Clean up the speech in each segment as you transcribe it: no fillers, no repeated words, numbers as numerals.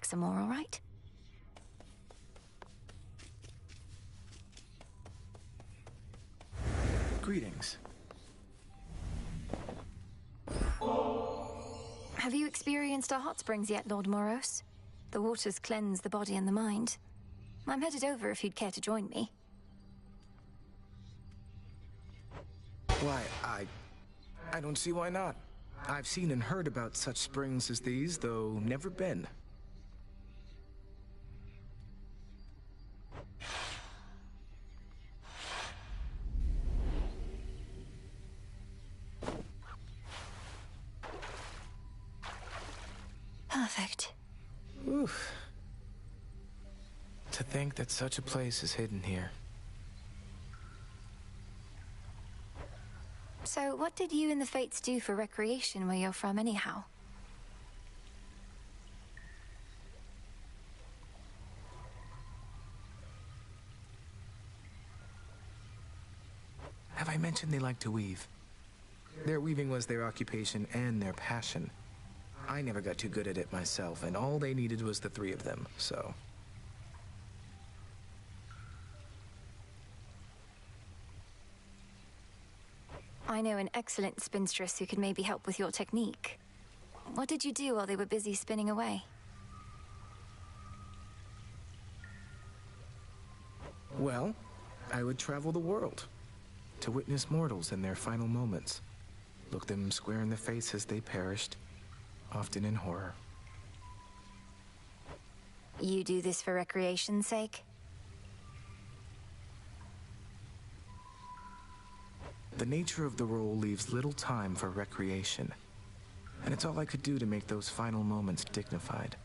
some more, all right? Greetings. Have you experienced our hot springs yet, Lord Moros? The waters cleanse the body and the mind. I'm headed over if you'd care to join me. Why, I don't see why not. I've seen and heard about such springs as these, though never been. Perfect. Oof. To think that such a place is hidden here. So, what did you and the Fates do for recreation where you're from, anyhow? Have I mentioned they like to weave? Their weaving was their occupation and their passion. I never got too good at it myself, and all they needed was the three of them, so... I know an excellent spinstress who could maybe help with your technique. What did you do while they were busy spinning away? Well, I would travel the world to witness mortals in their final moments. Look them square in the face as they perished, often in horror. You do this for recreation's sake? The nature of the role leaves little time for recreation, and it's all I could do to make those final moments dignified.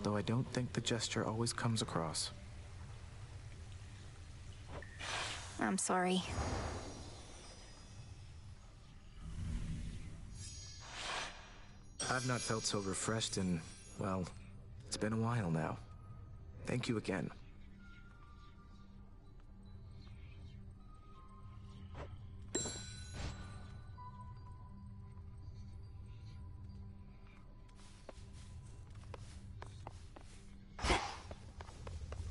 Though I don't think the gesture always comes across. I'm sorry. I've not felt so refreshed in, well, it's been a while now. Thank you again.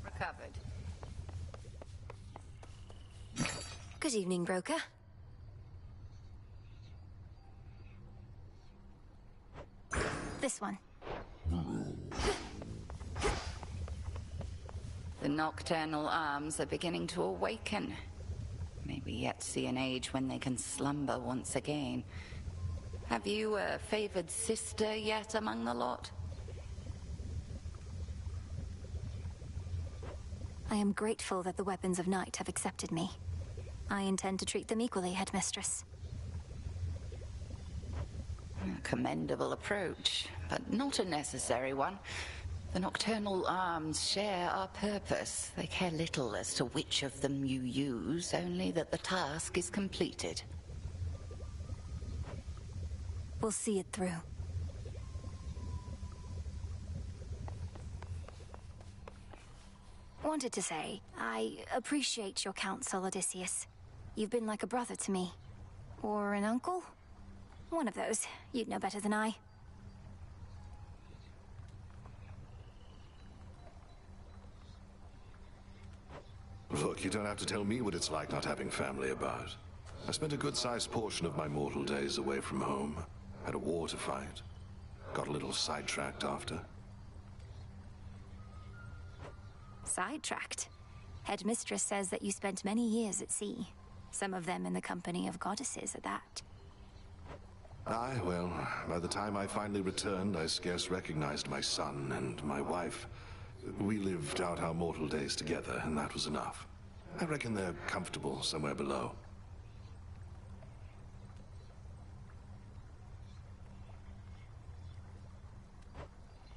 Recovered. Good evening, broker. This one. The nocturnal arms are beginning to awaken. May we yet see an age when they can slumber once again. Have you a favored sister yet among the lot? I am grateful that the Weapons of Night have accepted me. I intend to treat them equally, Headmistress. A commendable approach, but not a necessary one. The Nocturnal Arms share our purpose. They care little as to which of them you use, only that the task is completed. We'll see it through. Wanted to say, I appreciate your counsel, Odysseus. You've been like a brother to me. Or an uncle? One of those. You'd know better than I. Look, you don't have to tell me what it's like not having family about. I spent a good-sized portion of my mortal days away from home. Had a war to fight. Got a little sidetracked after. Sidetracked? Headmistress says that you spent many years at sea. Some of them in the company of goddesses at that. Aye, well, by the time I finally returned, I scarce recognized my son and my wife. We lived out our mortal days together, and that was enough. I reckon they're comfortable somewhere below.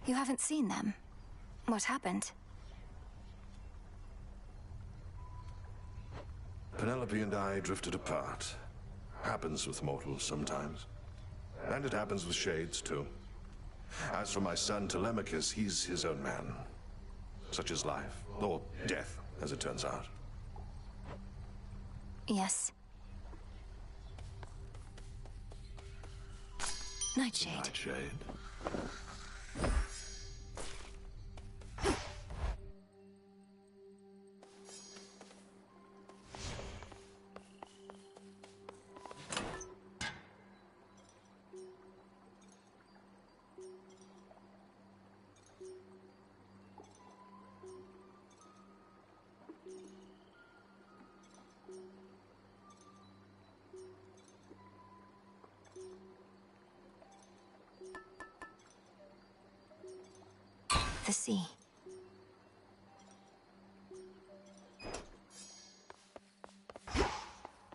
You haven't seen them? What happened? Penelope and I drifted apart. Happens with mortals sometimes. And it happens with shades, too. As for my son Telemachus, he's his own man. Such is life. Or death, as it turns out. Yes. Nightshade. Nightshade. the sea.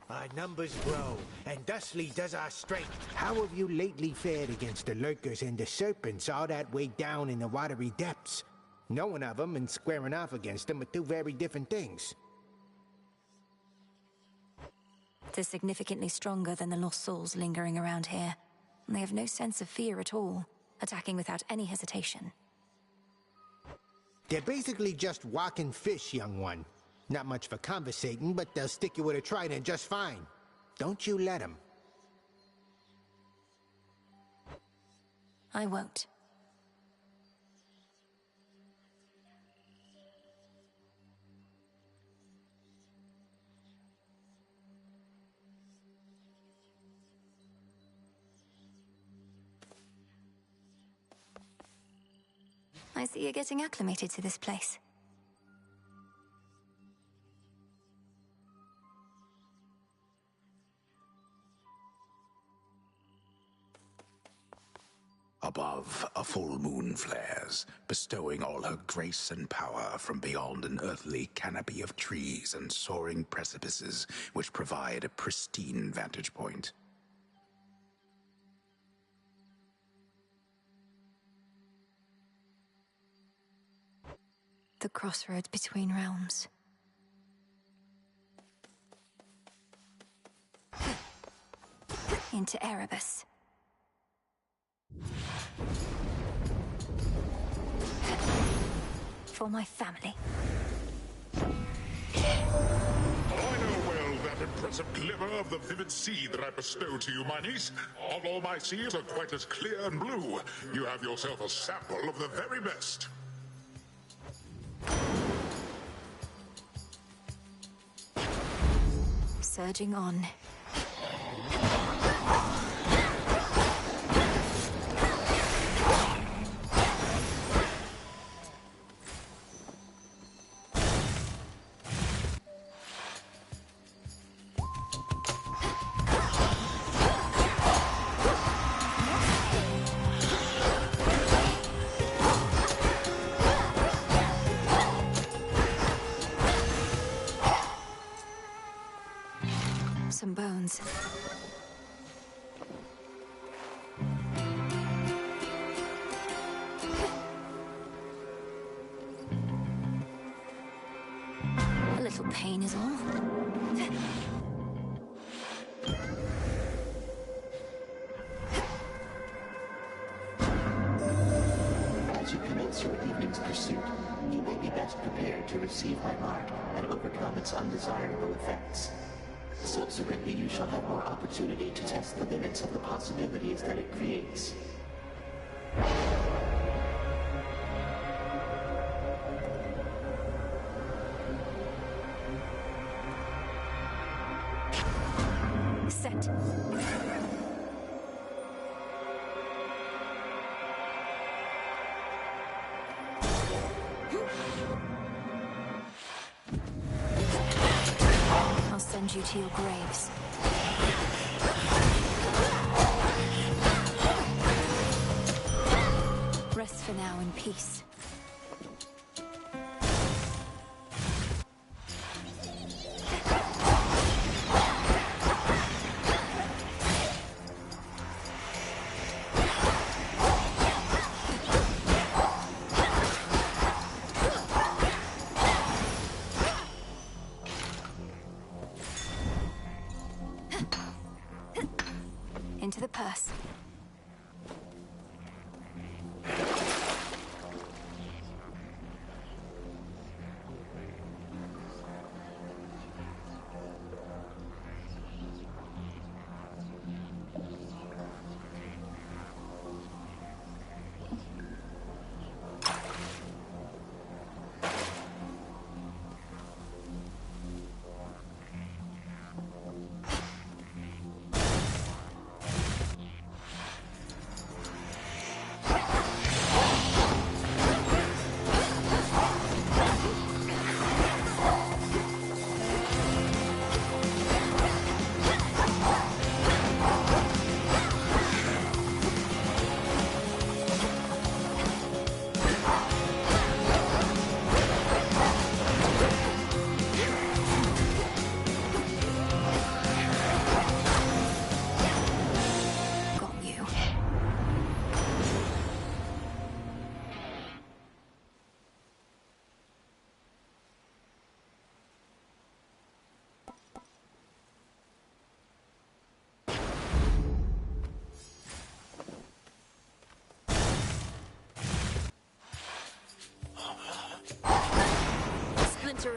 Our numbers grow, and thusly does our strength. How have you lately fared against the lurkers and the serpents all that way down in the watery depths? Knowing of them and squaring off against them are two very different things. They're significantly stronger than the lost souls lingering around here. They have no sense of fear at all, attacking without any hesitation. They're basically just walking fish, young one. Not much for conversating, but they'll stick you with a trident just fine. Don't you let them. I won't. I see you're getting acclimated to this place. Above, a full moon flares, bestowing all her grace and power from beyond an earthly canopy of trees and soaring precipices which provide a pristine vantage point. The crossroads between realms. Into Erebus. For my family. I know well that impressive glimmer of the vivid sea that I bestow to you, my niece. All my seas are quite as clear and blue. You have yourself a sample of the very best. Surging on. Some bones. A little pain is all. As you commence your evening's pursuit, you may be best prepared to receive my mark and overcome its undesirable effects. Subsequently, you shall have more opportunity to test the limits of the possibilities that it creates. Set. I'll send you to your graves. Rest for now in peace. Into the purse.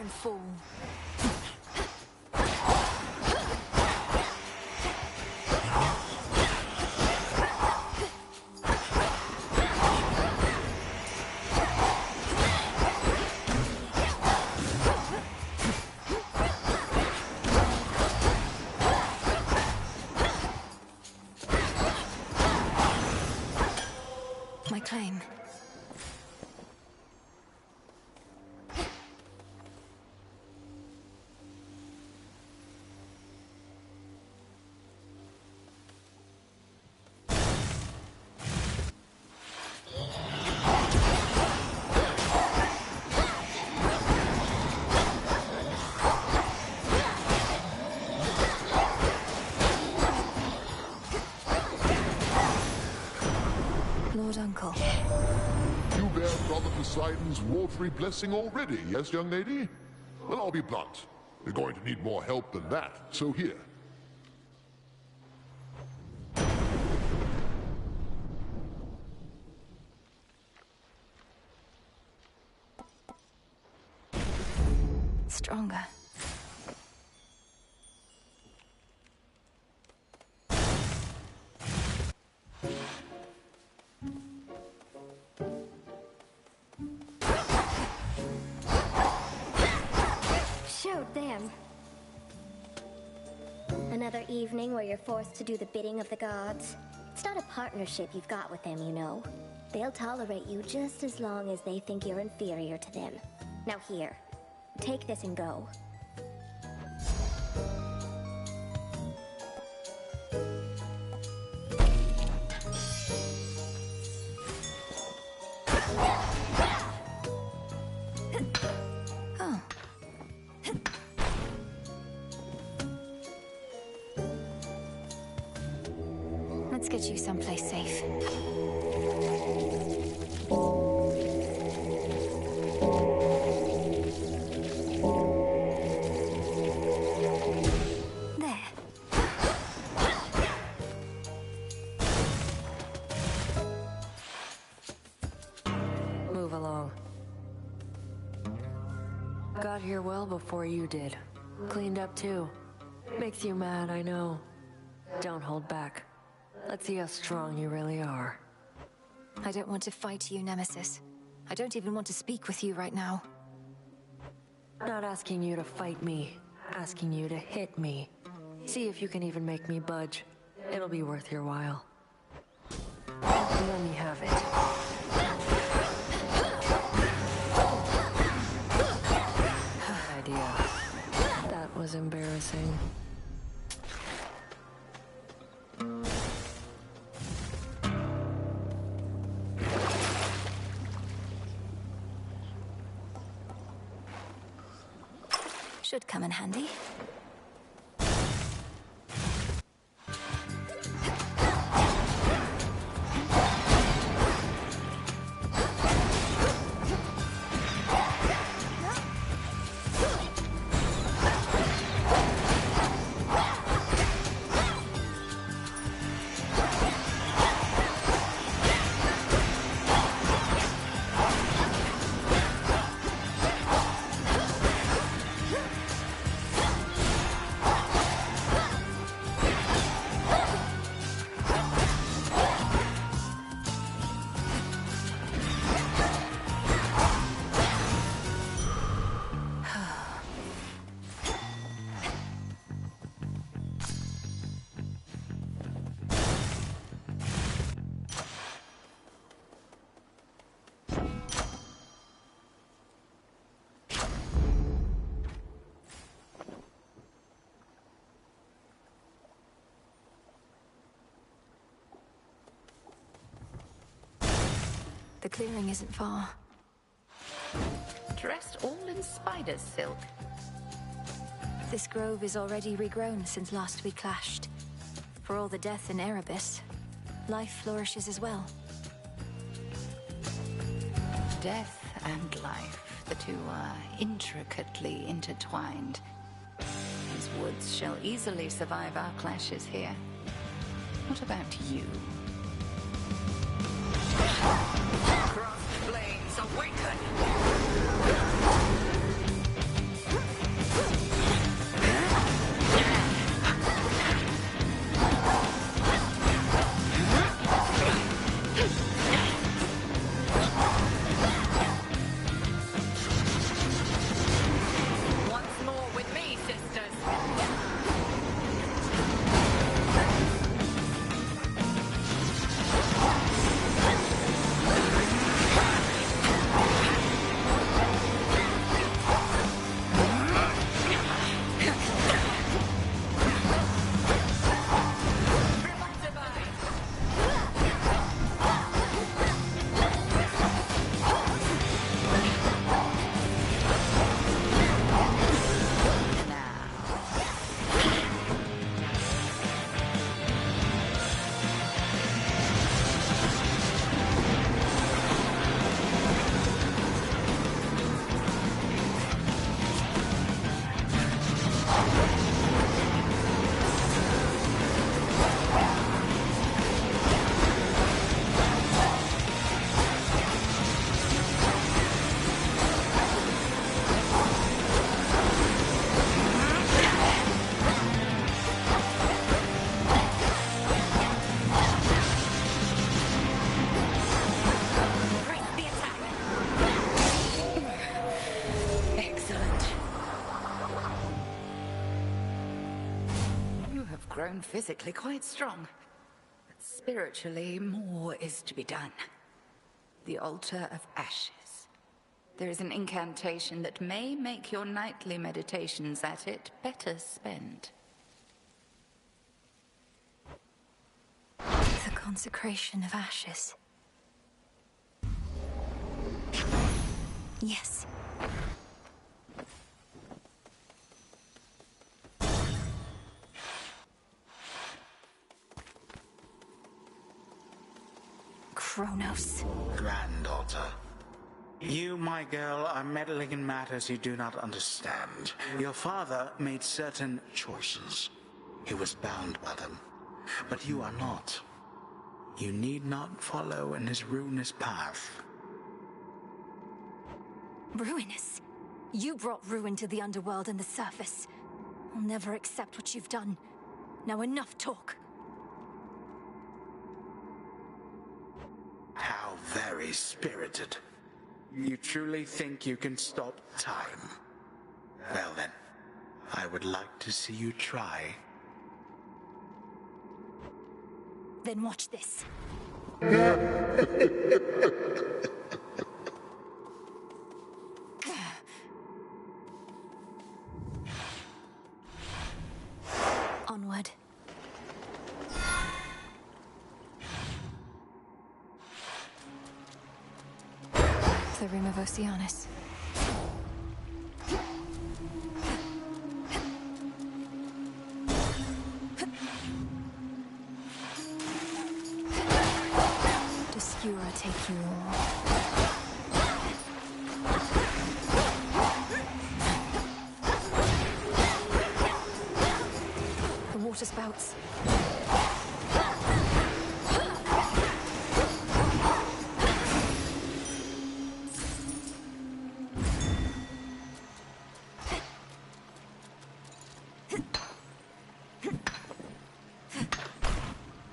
fool. My claim. Lord Uncle. You bear Brother Poseidon's watery blessing already, yes, young lady? Well, I'll be blunt. You're going to need more help than that, so here. Stronger. Showed them. Another evening where you're forced to do the bidding of the gods. It's not a partnership you've got with them, you know. They'll tolerate you just as long as they think you're inferior to them. Now here, take this and go. Oh. Let's get you someplace safe. There. Move along. Got here well before you did. Cleaned up too. Makes you mad, I know. Don't hold back. Let's see how strong you really are. I don't want to fight you, Nemesis. I don't even want to speak with you right now. Not asking you to fight me. Asking you to hit me. See if you can even make me budge. It'll be worth your while. Let me have it. Idea. That was embarrassing. Should come in handy. The clearing isn't far. Dressed all in spider's silk. This grove is already regrown since last we clashed. For all the death in Erebus, life flourishes as well. Death and life, the two are intricately intertwined. These woods shall easily survive our clashes here. What about you? Crossed blades awaken! grown physically quite strong. But spiritually, more is to be done. The Altar of Ashes. There is an incantation that may make your nightly meditations at it better spent. The consecration of ashes. Yes. Kronos. Granddaughter. You, my girl, are meddling in matters you do not understand. Your father made certain choices. He was bound by them. But you are not. You need not follow in his ruinous path. Ruinous? You brought ruin to the underworld and the surface. I'll never accept what you've done. Now enough talk. How very spirited. You truly think you can stop time? Well then, I would like to see you try. Then watch this. Onward. The Ring of Oceanus. Does Skura take you all? The water spouts.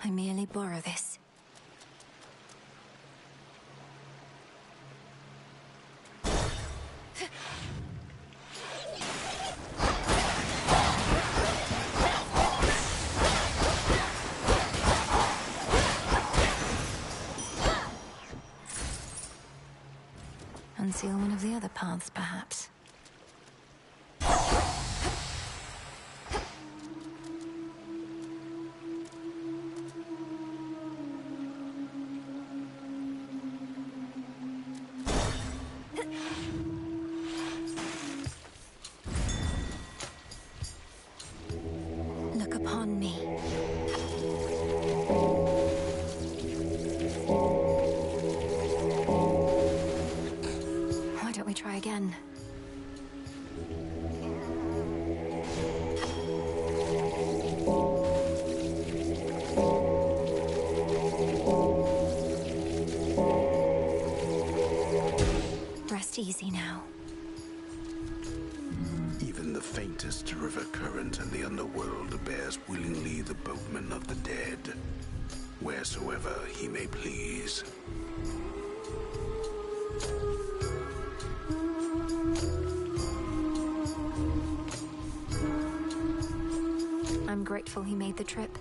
I merely borrow this. Unseal one of the other paths, perhaps. Look upon me. Why don't we try again? Rest easy now. Even the faintest river current in the underworld bears willingly the boatman of the dead, wheresoever he may please. I'm grateful he made the trip.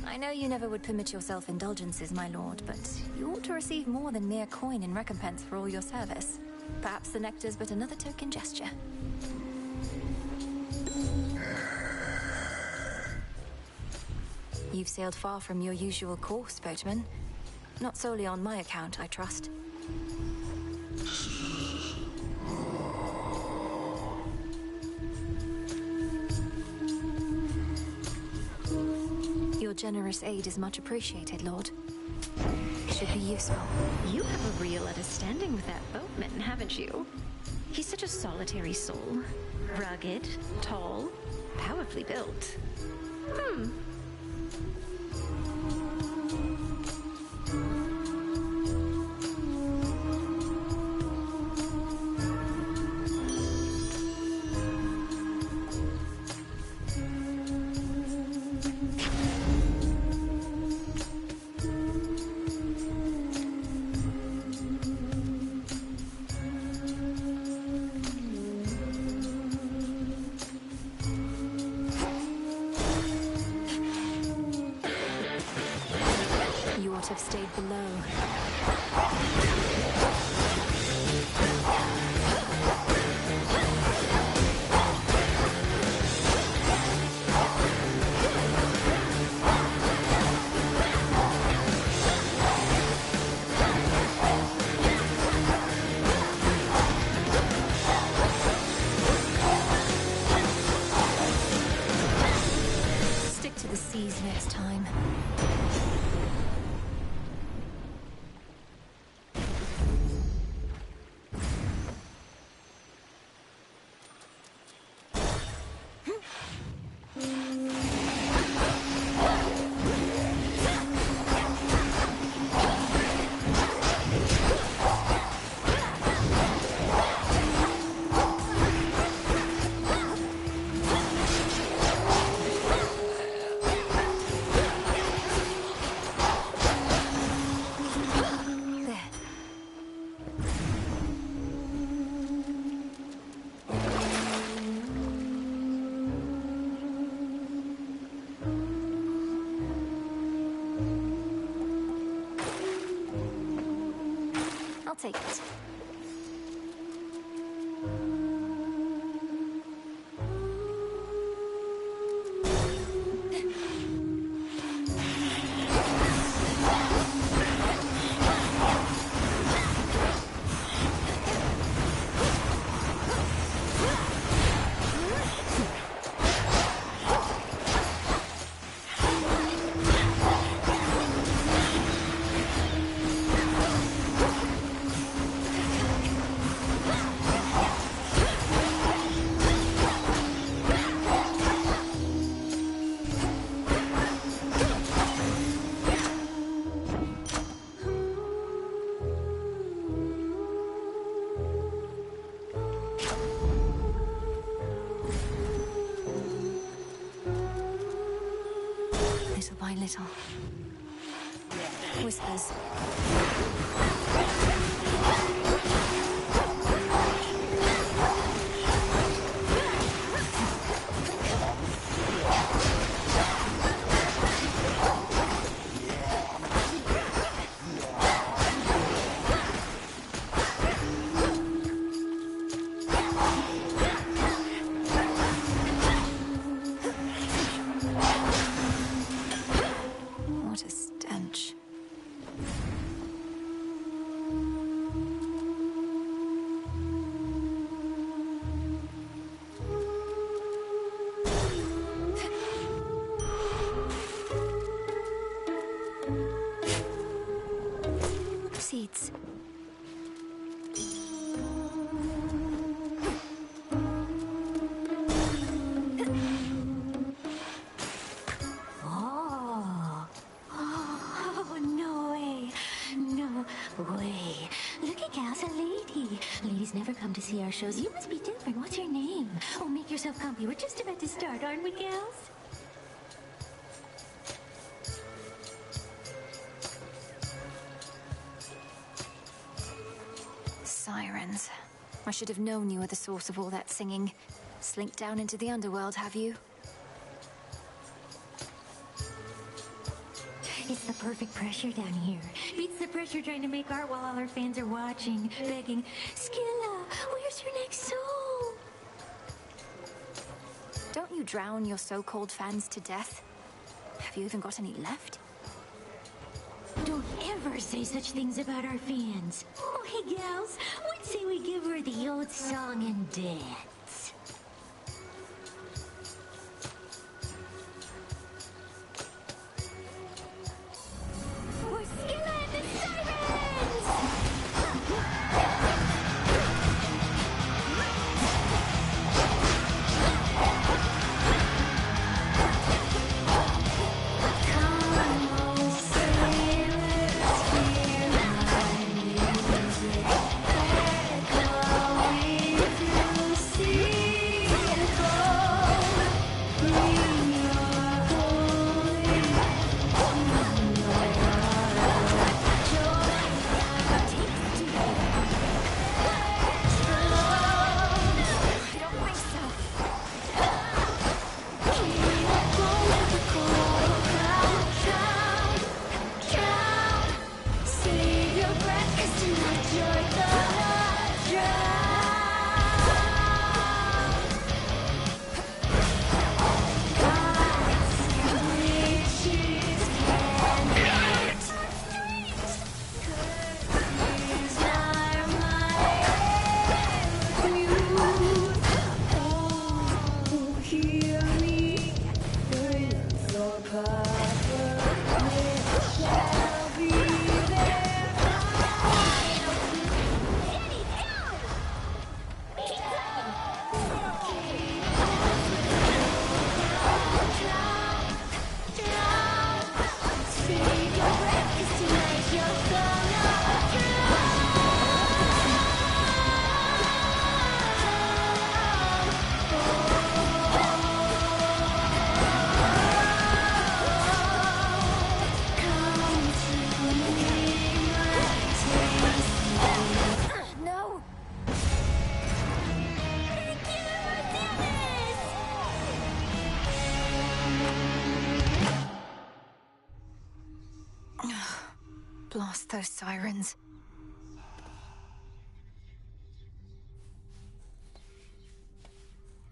I know you never would permit yourself indulgences, my lord, but you ought to receive more than mere coin in recompense for all your service. Perhaps the nectar's but another token gesture. You've sailed far from your usual course, boatman. Not solely on my account, I trust. Your generous aid is much appreciated, Lord. Should be useful. You have a real understanding with that boatman, haven't you? He's such a solitary soul. Rugged, tall, powerfully built. next time. I'll take it. Little by little. Whispers. What a stench. Seeds. Way. Look at Gal's a lady. Ladies never come to see our shows. You must be different. What's your name? Oh, make yourself comfy. We're just about to start, aren't we, Gals? Sirens. I should have known you were the source of all that singing. Slinked down into the underworld, have you? It's the perfect pressure down here. Beats the pressure trying to make art while all our fans are watching, begging, Skilla, where's your next soul? Don't you drown your so-called fans to death? Have you even got any left? Don't ever say such things about our fans. Oh, hey, gals, what say we give her the old song and dance? We're Skilla and the Sirens! See Those sirens.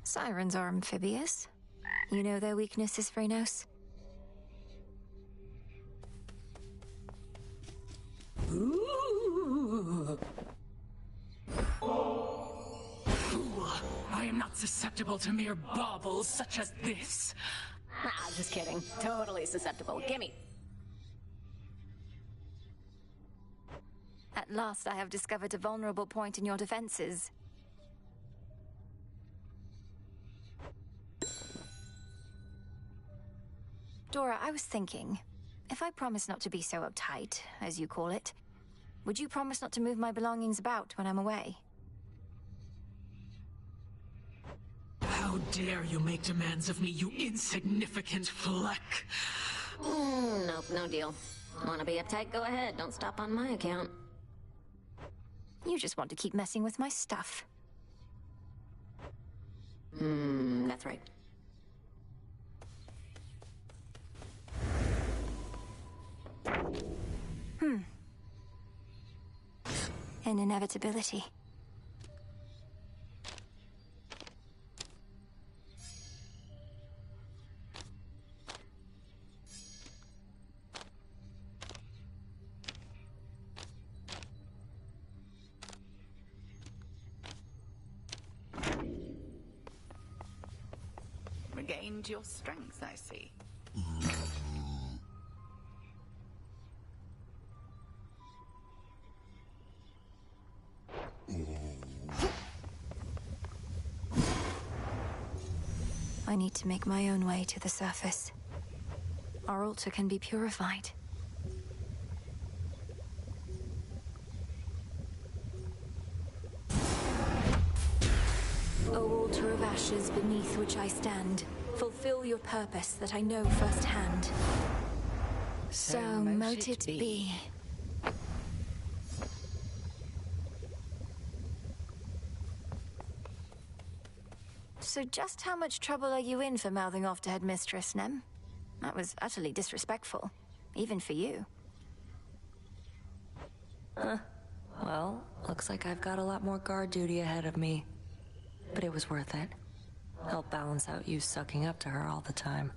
Sirens are amphibious. You know their weaknesses, Phrenos? Ooh. I am not susceptible to mere baubles such as this. Ah, just kidding. Totally susceptible. Gimme. At last I have discovered a vulnerable point in your defenses. Dora, I was thinking, if I promise not to be so uptight, as you call it, would you promise not to move my belongings about when I'm away? How dare you make demands of me, you insignificant fleck! Nope, no deal. Wanna be uptight? Go ahead. Don't stop on my account. You just want to keep messing with my stuff. That's right. An inevitability. Regained your strength, I see. I need to make my own way to the surface. Our altar can be purified. O altar of ashes beneath which I stand, fulfill your purpose that I know firsthand. So mote it be. So just how much trouble are you in for mouthing off to Headmistress Nem? That was utterly disrespectful, even for you. Well, looks like I've got a lot more guard duty ahead of me. But it was worth it. Help balance out you sucking up to her all the time.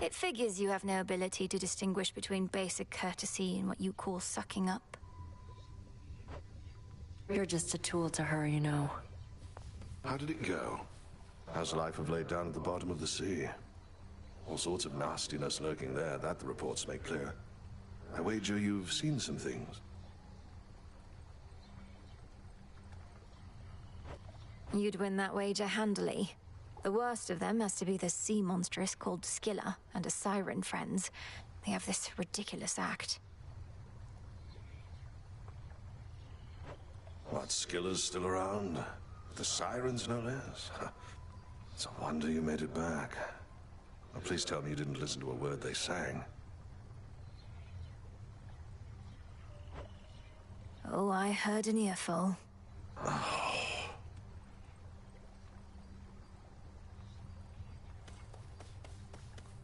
It figures you have no ability to distinguish between basic courtesy and what you call sucking up. You're just a tool to her, you know. How did it go? How's life of late down at the bottom of the sea? All sorts of nastiness lurking there, that the reports make clear. I wager you've seen some things. You'd win that wager handily. The worst of them has to be the sea monstrous called Skilla and a siren friends. They have this ridiculous act. What, Skilla's still around? The sirens, no less? It's a wonder you made it back. Well, please tell me you didn't listen to a word they sang. Oh, I heard an earful.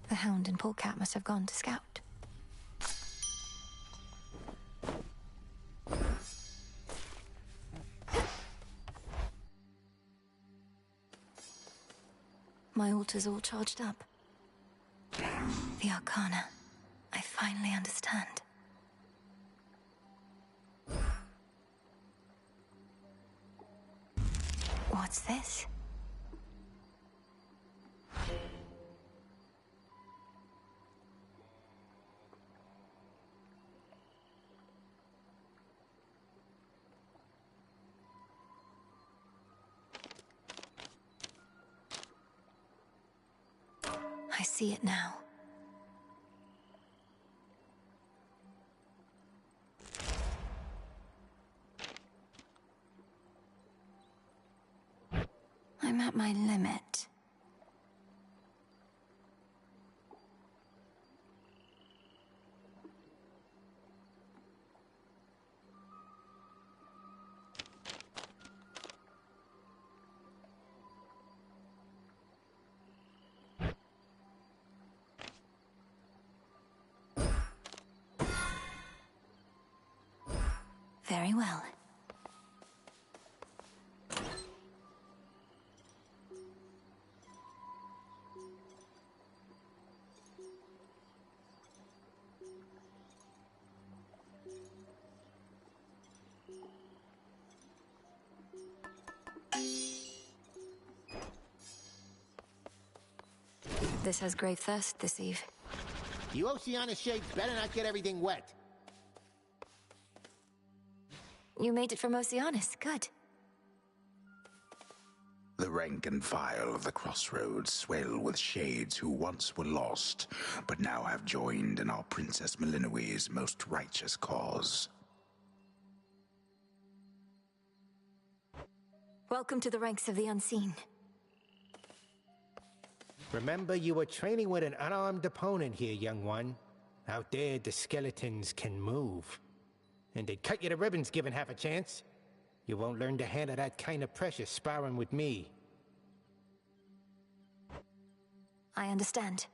The Hound and Polecat must have gone to scout. My altar's all charged up. The Arcana. I finally understand. What's this? I see it now. I'm at my limit. Very well. This has grave thirst this eve. You Oceana shades better not get everything wet. You made it from Oceanus. Good. The rank and file of the Crossroads swell with shades who once were lost, but now have joined in our Princess Melinoe's most righteous cause. Welcome to the ranks of the unseen. Remember, you were training with an unarmed opponent here, young one. Out there, the skeletons can move. And they'd cut you to ribbons given half a chance. You won't learn to handle that kind of pressure sparring with me. I understand.